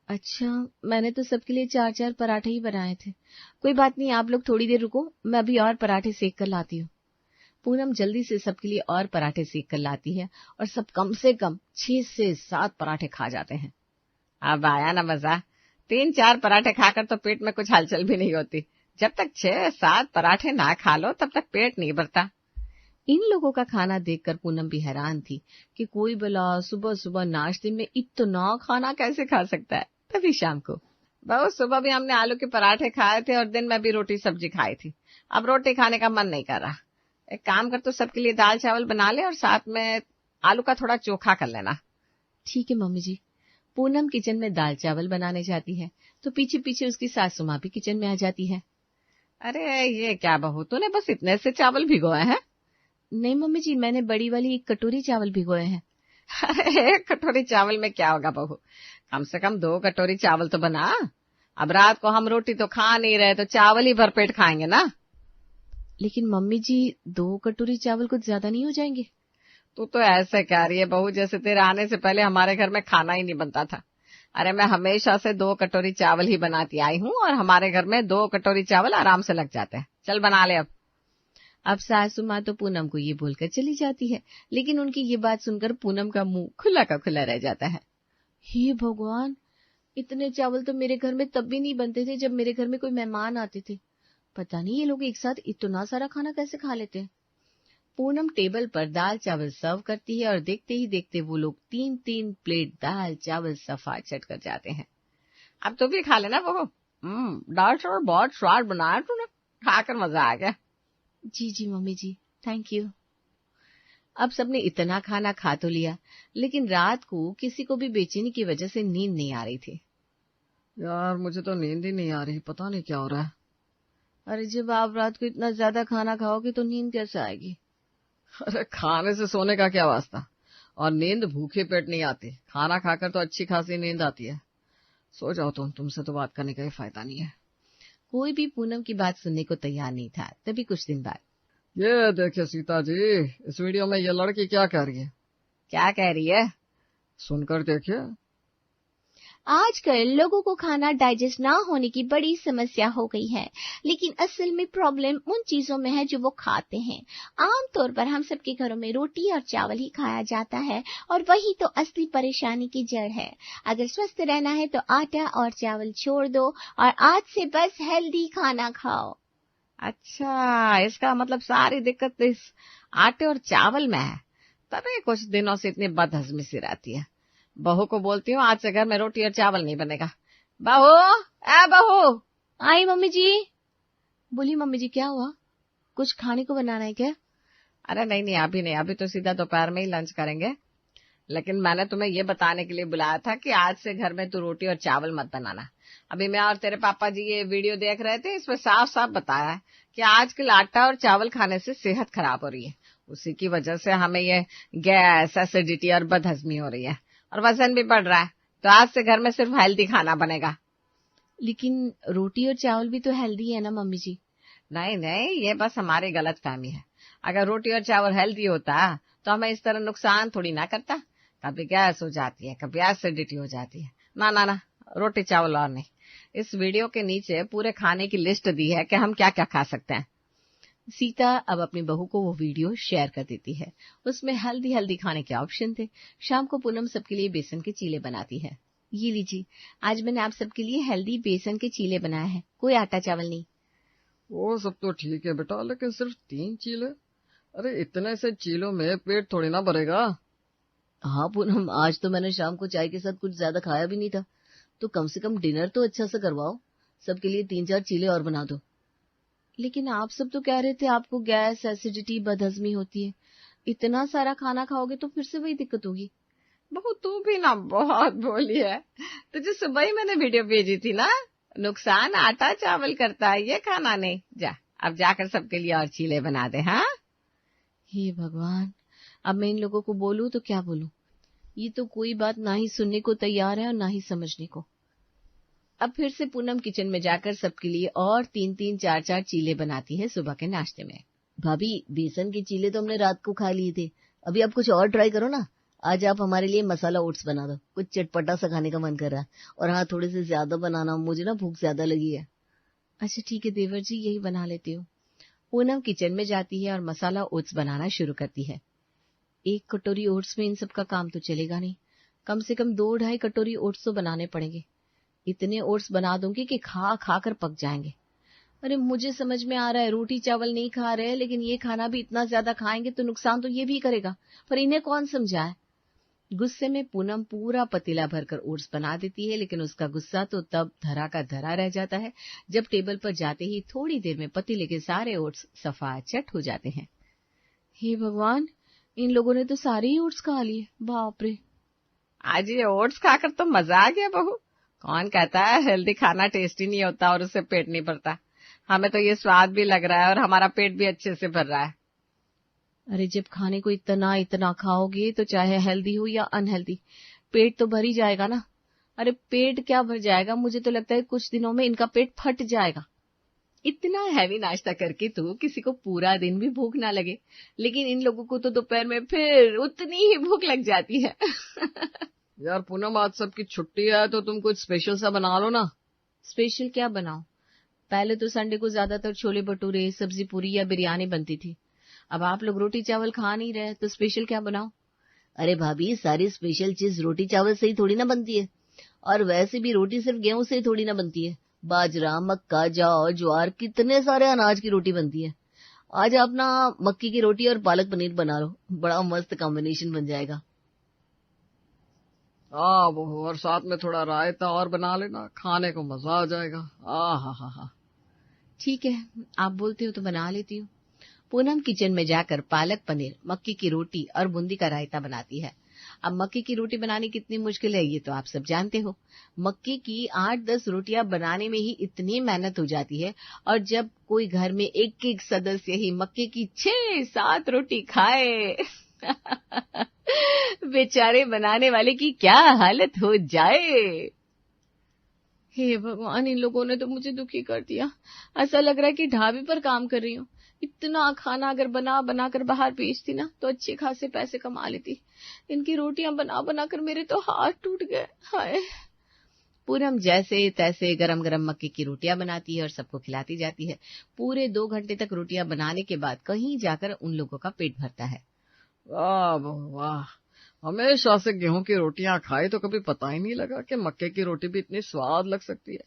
अच्छा, मैंने तो सबके लिए 4-4 पराठे ही बनाए थे। कोई बात नहीं, आप लोग थोड़ी देर रुको, मैं अभी और पराठे सेक कर लाती हूँ। पूनम जल्दी से सबके लिए और पराठे सेक कर लाती है और सब कम से कम 6 से 7 पराठे खा जाते हैं। अब आया ना मजा। 3-4 पराठे खाकर तो पेट में कुछ हलचल भी नहीं होती। जब तक 6-7 पराठे ना खा लो तब तक पेट नहीं भरता। इन लोगों का खाना देखकर पूनम भी हैरान थी कि कोई भला सुबह सुबह नाश्ते में इतना खाना कैसे खा सकता है। तभी शाम को, बहुत सुबह भी हमने आलू के पराठे खाए थे और दिन में भी रोटी सब्जी खाई थी। अब रोटी खाने का मन नहीं कर रहा। एक काम कर, तो सबके लिए दाल चावल बना ले और साथ में आलू का थोड़ा चोखा कर लेना। ठीक है मम्मी जी। पूनम किचन में दाल चावल बनाने जाती है तो पीछे पीछे उसकी सासू माँ भी किचन में आ जाती है। अरे ये क्या बहू, तूने बस इतने से चावल भिगोए हैं? नहीं मम्मी जी, मैंने बड़ी वाली 1 कटोरी चावल भिगोए हैं। अरे 1 कटोरी चावल में क्या होगा बहू, कम से कम 2 कटोरी चावल तो बना। अब रात को हम रोटी तो खा नहीं रहे तो चावल ही भरपेट खाएंगे ना। लेकिन मम्मी जी 2 कटोरी चावल कुछ ज्यादा नहीं हो जाएंगे? तू तो ऐसे कह रही है बहू जैसे तेरे आने से पहले हमारे घर में खाना ही नहीं बनता था। अरे मैं हमेशा से 2 कटोरी चावल ही बनाती आई हूँ और हमारे घर में 2 कटोरी चावल आराम से लग जाते हैं। चल बना ले अब सासू माँ तो पूनम को ये बोलकर चली जाती है, लेकिन उनकी ये बात सुनकर पूनम का मुंह खुला का खुला रह जाता है। हे भगवान, इतने चावल तो मेरे घर में तब भी नहीं बनते थे जब मेरे घर में कोई मेहमान आते थे। पता नहीं ये लोग एक साथ इतना सारा खाना कैसे खा लेते हैं। पूनम टेबल पर दाल चावल सर्व करती है और देखते ही देखते वो लोग 3-3 प्लेट दाल चावल सफा चट कर जाते हैं। अब तो भी खा लेना बहू। दाल चावल बहुत स्वाद बनाया तूने, खाकर मजा आ गया। जी जी मम्मी जी, थैंक यू। अब सबने इतना खाना खा तो लिया, लेकिन रात को किसी को भी बेचैनी की वजह से नींद नहीं आ रही थी। यार मुझे तो नींद ही नहीं आ रही, पता नहीं क्या हो रहा है। अरे जब आप रात को इतना ज्यादा खाना खाओगे तो नींद कैसे आएगी? अरे खाने से सोने का क्या वास्ता, और नींद भूखे पेट नहीं आती, खाना खाकर तो अच्छी खासी नींद आती है। सो जाओ तुमसे तो बात करने का ही फायदा नहीं है। कोई भी पूनम की बात सुनने को तैयार नहीं था। तभी कुछ दिन बाद, ये देखिए सीता जी, इस वीडियो में ये लड़की क्या कह रही है। क्या कह रही है? सुनकर देखिए। आजकल लोगों को खाना डाइजेस्ट ना होने की बड़ी समस्या हो गई है, लेकिन असल में प्रॉब्लम उन चीजों में है जो वो खाते हैं। आमतौर पर हम सबके घरों में रोटी और चावल ही खाया जाता है और वही तो असली परेशानी की जड़ है। अगर स्वस्थ रहना है तो आटा और चावल छोड़ दो और आज से बस हेल्दी खाना खाओ। अच्छा, इसका मतलब सारी दिक्कत इस आटे और चावल में है, तभी कुछ दिनों से इतनी बदहजमी सी रहती है। बहू को बोलती हूँ आज से घर में रोटी और चावल नहीं बनेगा। बहू, ए बहू। आई मम्मी जी। बोली मम्मी जी, क्या हुआ? कुछ खाने को बनाना है क्या? अरे नहीं नहीं, अभी नहीं, अभी तो सीधा दोपहर में ही लंच करेंगे। लेकिन मैंने तुम्हें ये बताने के लिए बुलाया था कि आज से घर में तू रोटी और चावल मत बनाना। अभी मैं और तेरे पापा जी ये वीडियो देख रहे थे, इसमें साफ साफ बताया है कि आजकल आटा और चावल खाने से सेहत खराब हो रही है। उसी की वजह से हमें ये गैस, एसिडिटी और बदहजमी हो रही है और वजन भी बढ़ रहा है। तो आज से घर में सिर्फ हेल्दी खाना बनेगा। लेकिन रोटी और चावल भी तो हेल्दी है ना मम्मी जी? नहीं नहीं, ये बस हमारी गलत फहमी है। अगर रोटी और चावल हेल्दी होता तो हमें इस तरह नुकसान थोड़ी ना करता। कभी गैस हो जाती है, कभी एसिडिटी हो जाती है। ना ना ना, रोटी चावल और नहीं। इस वीडियो के नीचे पूरे खाने की लिस्ट दी है कि हम क्या क्या खा सकते हैं। सीता अब अपनी बहू को वो वीडियो शेयर कर देती है। उसमें हेल्दी हेल्दी खाने के ऑप्शन थे। शाम को पूनम सबके लिए बेसन के चीले बनाती है। ये लीजिए, आज मैंने आप सबके लिए हेल्दी बेसन के चीले बनाए हैं, कोई आटा चावल नहीं। वो सब तो ठीक है बेटा, लेकिन सिर्फ 3 चीले? अरे इतने से चीलों में पेट थोड़ी ना भरेगा। हाँ पूनम, आज तो मैंने शाम को चाय के साथ कुछ ज्यादा खाया भी नहीं था, तो कम से कम डिनर तो अच्छा से करवाओ। सबके लिए 3-4 चीले और बना दो। लेकिन आप सब तो कह रहे थे आपको गैस, एसिडिटी, बदहजमी होती है। इतना सारा खाना खाओगे तो फिर से वही दिक्कत होगी। बहू तू भी ना बहुत बोली है। तुझे सुबह ही मैंने वीडियो भेजी थी ना, नुकसान आटा चावल करता है, ये खाना नहीं। जा अब जाकर सबके लिए और चीले बना दे। हाँ, हे भगवान, अब मैं इन लोगों को बोलूं तो क्या बोलूं? ये तो कोई बात ना ही सुनने को तैयार है और ना ही समझने को। अब फिर से पूनम किचन में जाकर सबके लिए और 3-3, 4-4 चीले बनाती है सुबह के नाश्ते में। भाभी, बेसन के चीले तो हमने रात को खा लिए थे, अभी आप कुछ और ट्राई करो ना। आज आप हमारे लिए मसाला ओट्स बना दो, कुछ चटपटा सा खाने का मन कर रहा है। और हाँ, थोड़े से ज्यादा बनाना, मुझे ना भूख ज्यादा लगी है। अच्छा ठीक है देवर जी, यही बना लेती हूँ। पूनम किचन में जाती है और मसाला ओट्स बनाना शुरू करती है। 1 कटोरी ओट्स में इन सब का काम तो चलेगा नहीं, कम से कम 2-2.5 कटोरी ओट्स तो बनाने पड़ेंगे। इतने ओट्स बना दूंगी कि खा खा कर पक जाएंगे। अरे मुझे समझ में आ रहा है रोटी चावल नहीं खा रहे, लेकिन ये खाना भी इतना ज्यादा खाएंगे तो नुकसान तो ये भी करेगा, पर इन्हें कौन समझाए। गुस्से में पूनम पूरा पतीला भरकर ओट्स बना देती है, लेकिन उसका गुस्सा तो तब धरा का धरा रह जाता है जब टेबल पर जाते ही थोड़ी देर में पतीले के सारे ओट्स सफाचट हो जाते हैं। हे भगवान, इन लोगों ने तो सारे ही ओट्स खा लिए, बाप रे। आज ये ओट्स खाकर तो मजा आ गया बहू। कौन कहता है हेल्दी खाना टेस्टी नहीं होता और उससे पेट नहीं भरता। हमें तो ये स्वाद भी लग रहा है और हमारा पेट भी अच्छे से भर रहा है। अरे जब खाने को इतना इतना खाओगे तो चाहे हेल्दी हो या अनहेल्दी, पेट तो भर ही जाएगा ना। अरे पेट क्या भर जाएगा, मुझे तो लगता है कुछ दिनों में इनका पेट फट जाएगा। इतना हैवी नाश्ता करके तो किसी को पूरा दिन भी भूख ना लगे, लेकिन इन लोगों को तो दोपहर में फिर उतनी ही भूख लग जाती है। यार पूनम, आज सबकी छुट्टी है तो तुम कुछ स्पेशल सा बना लो ना। स्पेशल क्या बनाओ? पहले तो संडे को ज्यादातर छोले भटूरे, सब्जी पूरी या बिरयानी बनती थी। अब आप लोग रोटी चावल खा नहीं रहे तो स्पेशल क्या बनाओ? अरे भाभी, सारी स्पेशल चीज रोटी चावल से ही थोड़ी ना बनती है। और वैसे भी रोटी सिर्फ गेहूं से ही थोड़ी ना बनती है। बाजरा, मक्का, जौ, ज्वार, कितने सारे अनाज की रोटी बनती है। आज आप ना मक्की की रोटी और पालक पनीर बना लो, बड़ा मस्त कॉम्बिनेशन बन जाएगा। वो और साथ में थोड़ा रायता और बना लेना, खाने को मजा आ जाएगा। हा। ठीक है, आप बोलते हो तो बना लेती हूँ। पूनम किचन में जाकर पालक पनीर, मक्की की रोटी और बूंदी का रायता बनाती है। अब मक्की की रोटी बनानी कितनी मुश्किल है ये तो आप सब जानते हो। मक्की की 8-10 रोटियां बनाने में ही इतनी मेहनत हो जाती है, और जब कोई घर में एक एक सदस्य ही मक्की की 6-7 रोटी खाए बेचारे बनाने वाले की क्या हालत हो जाए। हे भगवान, इन लोगों ने तो मुझे दुखी कर दिया। ऐसा लग रहा है कि ढाबे पर काम कर रही हूँ। इतना खाना अगर बना बना कर बाहर बेचती ना तो अच्छे खासे पैसे कमा लेती। इनकी रोटियां बना बना कर मेरे तो हाथ टूट गए। हाय। पूनम जैसे तैसे गरम गरम मक्की की रोटियां बनाती है और सबको खिलाती जाती है। पूरे 2 घंटे तक रोटियां बनाने के बाद कहीं जाकर उन लोगों का पेट भरता है। वाह वाह, हमेशा से गेहूं की रोटियां खाई तो कभी पता ही नहीं लगा कि मक्के की रोटी भी इतनी स्वाद लग सकती है।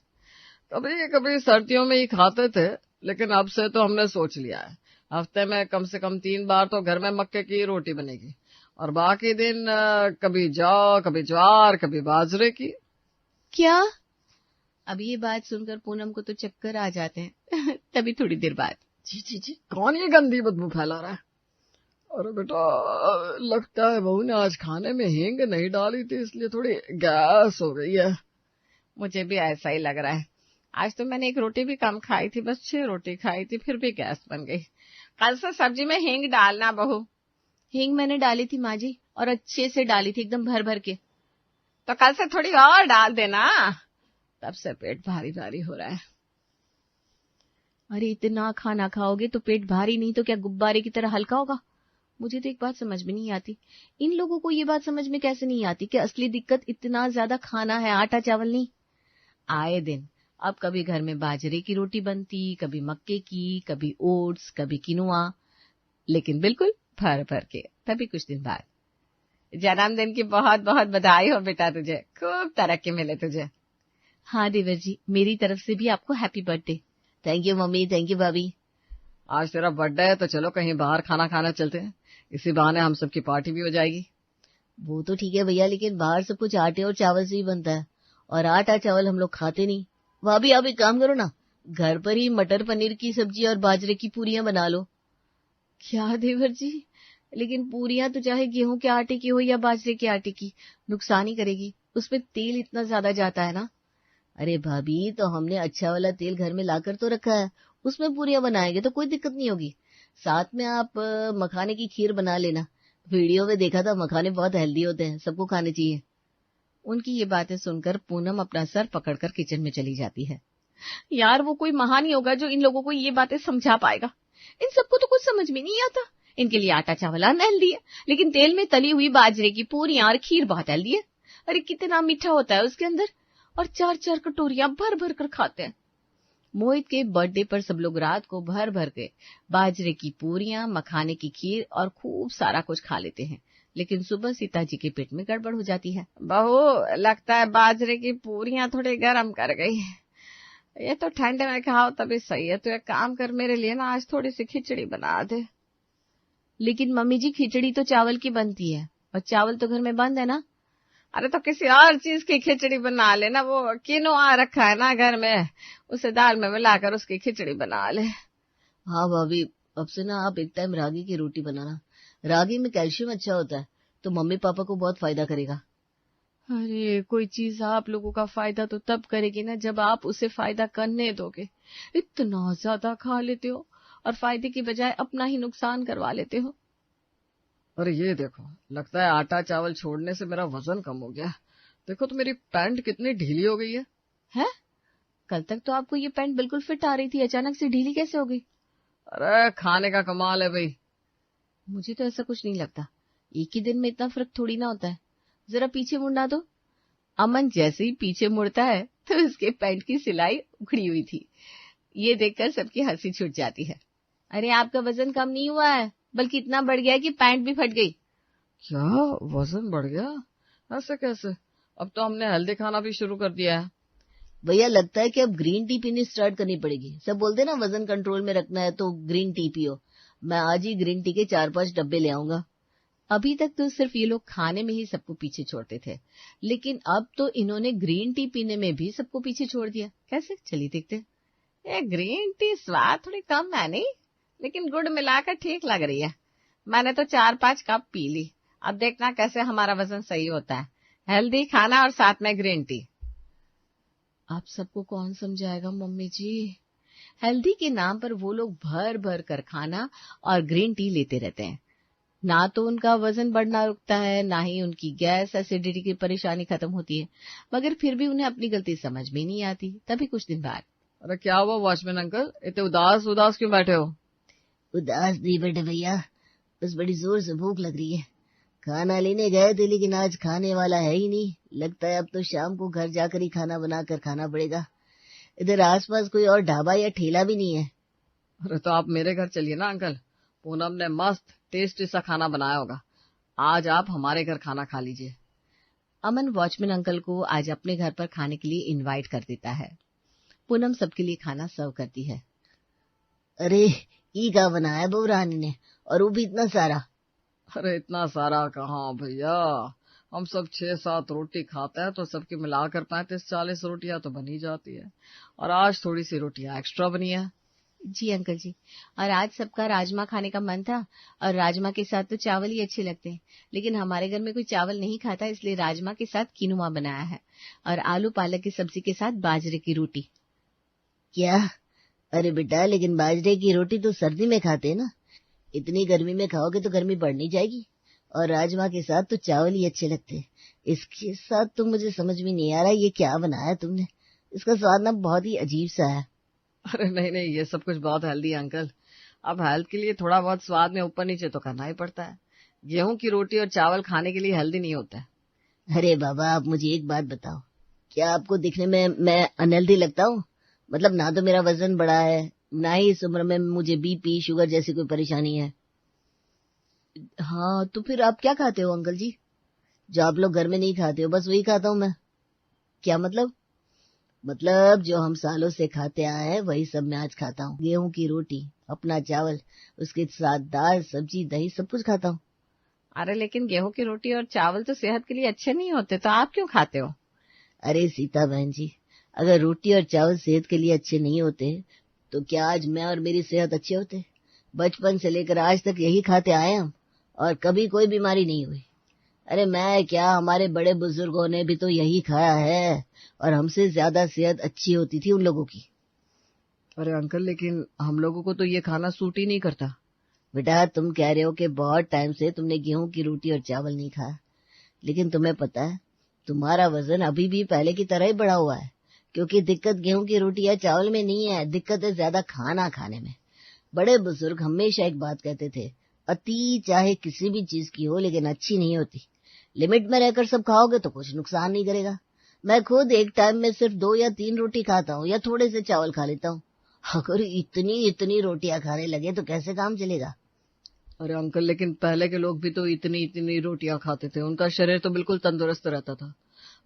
कभी कभी सर्दियों में ही खाते थे, लेकिन अब से तो हमने सोच लिया है हफ्ते में कम से कम 3 बार तो घर में मक्के की रोटी बनेगी, और बाकी दिन कभी जौ, कभी ज्वार, कभी बाजरे की। क्या? अब ये बात सुनकर पूनम को तो चक्कर आ जाते हैं। तभी थोड़ी देर बाद, जी, कौन ये गंदी बदबू फैला रहा है? अरे बेटा, लगता है बहू ने आज खाने में हींग नहीं डाली थी, इसलिए थोड़ी गैस हो गई है। मुझे भी ऐसा ही लग रहा है। आज तो मैंने 1 रोटी भी कम खाई थी, बस 6 रोटी खाई थी, फिर भी गैस बन गई। कल से सब्जी में हींग डालना बहू। हींग मैंने डाली थी माँ जी, और अच्छे से डाली थी, एकदम भर भर के। तो कल से थोड़ी और डाल देना। तब से पेट भारी भारी हो रहा है। अरे इतना खाना खाओगे तो पेट भारी नहीं तो क्या गुब्बारे की तरह हल्का होगा? मुझे तो एक बात समझ में नहीं आती, इन लोगों को ये बात समझ में कैसे नहीं आती कि असली दिक्कत इतना ज्यादा खाना है, आटा चावल नहीं। आए दिन अब कभी घर में बाजरे की रोटी बनती, कभी मक्के की, कभी ओट्स, कभी किनुआ, लेकिन बिल्कुल भर भर के। तभी कुछ दिन बाद, जन्मदिन की बहुत बहुत बधाई हो बेटा, तुझे खूब तरक्की मिले तुझे। हाँ देवर जी, मेरी तरफ से भी आपको happy birthday. Thank you mummy, thank you भाभी। आज तेरा बर्थडे है तो चलो कहीं बाहर खाना खाना चलते हैं, इसी बहाने हम सबकी पार्टी भी हो जाएगी। वो तो ठीक है भैया, लेकिन बाहर सब कुछ आटे और चावल से ही बनता है, और आटा चावल हम लोग खाते नहीं। भाभी आप एक काम करो ना, घर पर ही मटर पनीर की सब्जी और बाजरे की पूरियां बना लो। क्या देवर जी, लेकिन पूरियां तो चाहे गेहूं के आटे की हो या बाजरे के आटे की, नुकसान ही करेगी, उसमें तेल इतना ज्यादा जाता है ना। अरे भाभी, तो हमने अच्छा वाला तेल घर में लाकर तो रखा है, उसमें पूरियां बनाएंगे तो कोई दिक्कत नहीं होगी। साथ में आप मखाने की खीर बना लेना। वीडियो में देखा था, मखाने बहुत हेल्दी होते हैं, सबको खाने चाहिए। उनकी ये बातें सुनकर पूनम अपना सर पकड़कर किचन में चली जाती है। यार वो कोई महान ही होगा जो इन लोगों को ये बातें समझा पाएगा। इन सबको तो कुछ समझ में नहीं आता। इनके लिए आटा चावल अनहेल्दी है, लेकिन तेल में तली हुई बाजरे की पूरियां और खीर बहुत हेल्दी है। अरे कितना मीठा होता है उसके अंदर, और 4-4 कटोरियां भर भर कर खाते हैं। मोहित के बर्थडे पर सब लोग रात को भर भर के बाजरे की पूरियां, मखाने की खीर और खूब सारा कुछ खा लेते हैं, लेकिन सुबह सीता जी के पेट में गड़बड़ हो जाती है। बहू, लगता है बाजरे की पूरियां थोड़ी गर्म कर गई। ये तो ठंड में खाओ तभी सही है। तो एक काम कर, मेरे लिए ना आज थोड़ी सी खिचड़ी बना दे। लेकिन मम्मी जी, खिचड़ी तो चावल की बनती है और चावल तो घर में बंद है ना। अरे तो किसी और चीज की खिचड़ी बना लेना, वो किनोआ रखा है ना घर में, उसे दाल में मिलाकर उसकी खिचड़ी बना ले। हाँ भाभी, अब से ना आप एक टाइम रागी की रोटी बनाना। रागी में कैल्शियम अच्छा होता है, तो मम्मी पापा को बहुत फायदा करेगा। अरे कोई चीज आप लोगों का फायदा तो तब करेगी ना जब आप उसे फायदा करने दोगे। इतना ज्यादा खा लेते हो और फायदे की बजाय अपना ही नुकसान करवा लेते हो। अरे ये देखो, लगता है आटा चावल छोड़ने से मेरा वजन कम हो गया। देखो तो मेरी पैंट कितनी ढीली हो गई है। हैं? कल तक तो आपको ये पैंट बिल्कुल फिट आ रही थी, अचानक से ढीली कैसे हो गई? अरे खाने का कमाल है भाई। मुझे तो ऐसा कुछ नहीं लगता, एक ही दिन में इतना फर्क थोड़ी ना होता है। जरा पीछे मुड़ना दो। अमन जैसे ही पीछे मुड़ता है तो उसके पैंट की सिलाई उखड़ी हुई थी। ये देखकर सबकी हंसी छूट जाती है। अरे आपका वजन कम नहीं हुआ है, बल्कि इतना बढ़ गया है कि पैंट भी फट गई। क्या वजन बढ़ गया? ऐसे कैसे? अब तो हमने हेल्दी खाना भी शुरू कर दिया है। भैया, लगता है कि अब ग्रीन टी पीनी स्टार्ट करनी पड़ेगी। सब बोलते ना वजन कंट्रोल में रखना है तो ग्रीन टी पियो। मैं आज ही ग्रीन टी के 4-5 डब्बे ले आऊंगा। अभी तक तो सिर्फ ये लोग खाने में ही सबको पीछे छोड़ते थे, लेकिन अब तो इन्होंने ग्रीन टी पीने में भी सबको पीछे छोड़ दिया। कैसे? चलिए देखते। ये ग्रीन टी स्वाद थोड़ी कम है नहीं, लेकिन गुड़ मिलाकर ठीक लग रही है। मैंने तो 4-5 कप पी ली। अब देखना कैसे हमारा वजन सही होता है। हेल्दी खाना और साथ में ग्रीन टी। आप सबको कौन समझाएगा मम्मी जी? हेल्दी के नाम पर वो लोग भर भर कर खाना और ग्रीन टी लेते रहते हैं। ना तो उनका वजन बढ़ना रुकता है, ना ही उनकी गैस एसिडिटी की परेशानी खत्म होती है, मगर फिर भी उन्हें अपनी गलती समझ में नहीं आती। तभी कुछ दिन बाद, अरे क्या हुआ वॉचमैन अंकल, इतने उदास उदास क्यों बैठे हो? उदास नहीं बैठे भैया, बस बड़ी जोर से भूख लग रही है। खाना लेने गए थे लेकिन आज खाने वाला है ही नहीं। लगता है अब तो शाम को घर जाकर ही खाना बनाकर खाना पड़ेगा। इधर आसपास कोई और ढाबा या ठेला भी नहीं है। अरे तो आप मेरे घर चलिए ना अंकल, पूनम ने मस्त टेस्टी सा खाना बनाया होगा। आज आप हमारे घर खाना खा लीजिए। अमन वॉचमैन अंकल को आज अपने घर पर खाने के लिए इनवाइट कर देता है। पूनम सबके लिए खाना सर्व करती है। अरे ई का बनाया बहू रानी ने, और वो भी इतना सारा। अरे इतना सारा कहाँ भैया, हम सब 6-7 रोटी खाते हैं तो सबकी मिलाकर 35-40 रोटियां तो बनी जाती है, और आज थोड़ी सी रोटियां एक्स्ट्रा बनी है। जी अंकल जी, और आज सबका राजमा खाने का मन था, और राजमा के साथ तो चावल ही अच्छे लगते हैं, लेकिन हमारे घर में कोई चावल नहीं खाता, इसलिए राजमा के साथ किनुआ बनाया है और आलू पालक की सब्जी के साथ बाजरे की रोटी। क्या? अरे बेटा, लेकिन बाजरे की रोटी तो सर्दी में खाते हैं ना, इतनी गर्मी में खाओगे तो गर्मी बढ़ नहीं जाएगी। और राजमा के साथ तो चावल ही अच्छे लगते हैं, इसके साथ तो मुझे समझ में नहीं आ रहा ये क्या बनाया तुमने। इसका स्वाद ना बहुत ही अजीब सा है। अरे नहीं नहीं, ये सब कुछ बहुत हेल्दी है अंकल। अब हेल्थ के लिए थोड़ा बहुत स्वाद में ऊपर नीचे तो करना ही पड़ता है। गेहूं की रोटी और चावल खाने के लिए हेल्दी नहीं होता है। अरे बाबा, आप मुझे एक बात बताओ, क्या आपको दिखने में मैं अनहेल्दी लगता हूँ? मतलब ना तो मेरा वजन बढ़ा है, ना ही इस उम्र में मुझे बीपी शुगर जैसी कोई परेशानी है। हाँ, तो फिर आप क्या खाते हो अंकल जी? जो आप लोग घर में नहीं खाते हो बस वही खाता हूँ मैं। क्या मतलब? मतलब जो हम सालों से खाते आए हैं वही सब मैं आज खाता हूँ। गेहूं की रोटी, अपना चावल, उसके साथ दाल सब्जी दही सब कुछ खाता हूँ। अरे लेकिन गेहूं की रोटी और चावल तो सेहत के लिए अच्छे नहीं होते, तो आप क्यों खाते हो? अरे सीता बहन जी, अगर रोटी और चावल सेहत के लिए अच्छे नहीं होते तो क्या आज मैं और मेरी सेहत अच्छे होते? बचपन से लेकर आज तक यही खाते आए हम, और कभी कोई बीमारी नहीं हुई। अरे मैं क्या, हमारे बड़े बुजुर्गों ने भी तो यही खाया है, और हमसे ज्यादा सेहत अच्छी होती थी उन लोगों की। अरे अंकल, लेकिन हम लोगों को तो ये खाना सूट ही नहीं करता। बेटा, तुम कह रहे हो कि बहुत टाइम से तुमने गेहूं की रोटी और चावल नहीं खाया, लेकिन तुम्हें पता है तुम्हारा वजन अभी भी पहले की तरह ही बढ़ा हुआ है, क्योंकि दिक्कत गेहूं की रोटी या चावल में नहीं है, दिक्कत है ज्यादा खाना खाने में। बड़े बुजुर्ग हमेशा एक बात कहते थे, अति चाहे किसी भी चीज की हो लेकिन अच्छी नहीं होती। लिमिट में रहकर सब खाओगे तो कुछ नुकसान नहीं करेगा। मैं खुद एक टाइम में सिर्फ 2 या 3 रोटी खाता हूँ या थोड़े से चावल खा लेता हूँ। अगर इतनी इतनी रोटियां खाने लगे तो कैसे काम चलेगा। अरे अंकल, लेकिन पहले के लोग भी तो इतनी इतनी रोटियां खाते थे, उनका शरीर तो बिल्कुल तंदुरुस्त रहता था।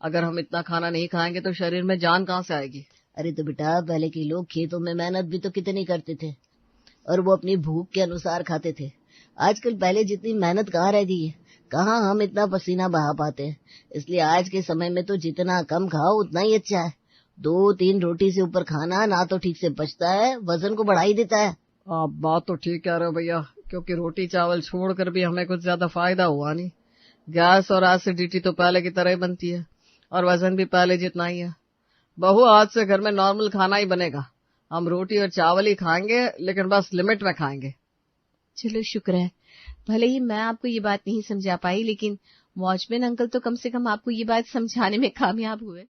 अगर हम इतना खाना नहीं खाएंगे तो शरीर में जान कहाँ से आएगी। अरे तो बेटा, पहले के लोग खेतों में मेहनत भी तो कितनी करते थे और वो अपनी भूख के अनुसार खाते थे। आजकल पहले जितनी मेहनत कहाँ रह गई है, कहाँ हम इतना पसीना बहा पाते हैं। इसलिए आज के समय में तो जितना कम खाओ उतना ही अच्छा है। 2-3 रोटी से ऊपर खाना ना तो ठीक से पचता है, वजन को बढ़ा ही देता है। आप बात तो ठीक कह रहे हो भैया, क्योंकि रोटी चावल छोड़कर भी हमें कुछ ज्यादा फायदा हुआ नहीं। गैस और एसिडिटी तो पहले की तरह ही बनती है और वजन भी पहले जितना ही है। बहू, आज से घर में नॉर्मल खाना ही बनेगा। हम रोटी और चावल ही खाएंगे, लेकिन बस लिमिट में खाएंगे। चलो शुक्र है, भले ही मैं आपको ये बात नहीं समझा पाई, लेकिन वॉचमैन अंकल तो कम से कम आपको ये बात समझाने में कामयाब हुए।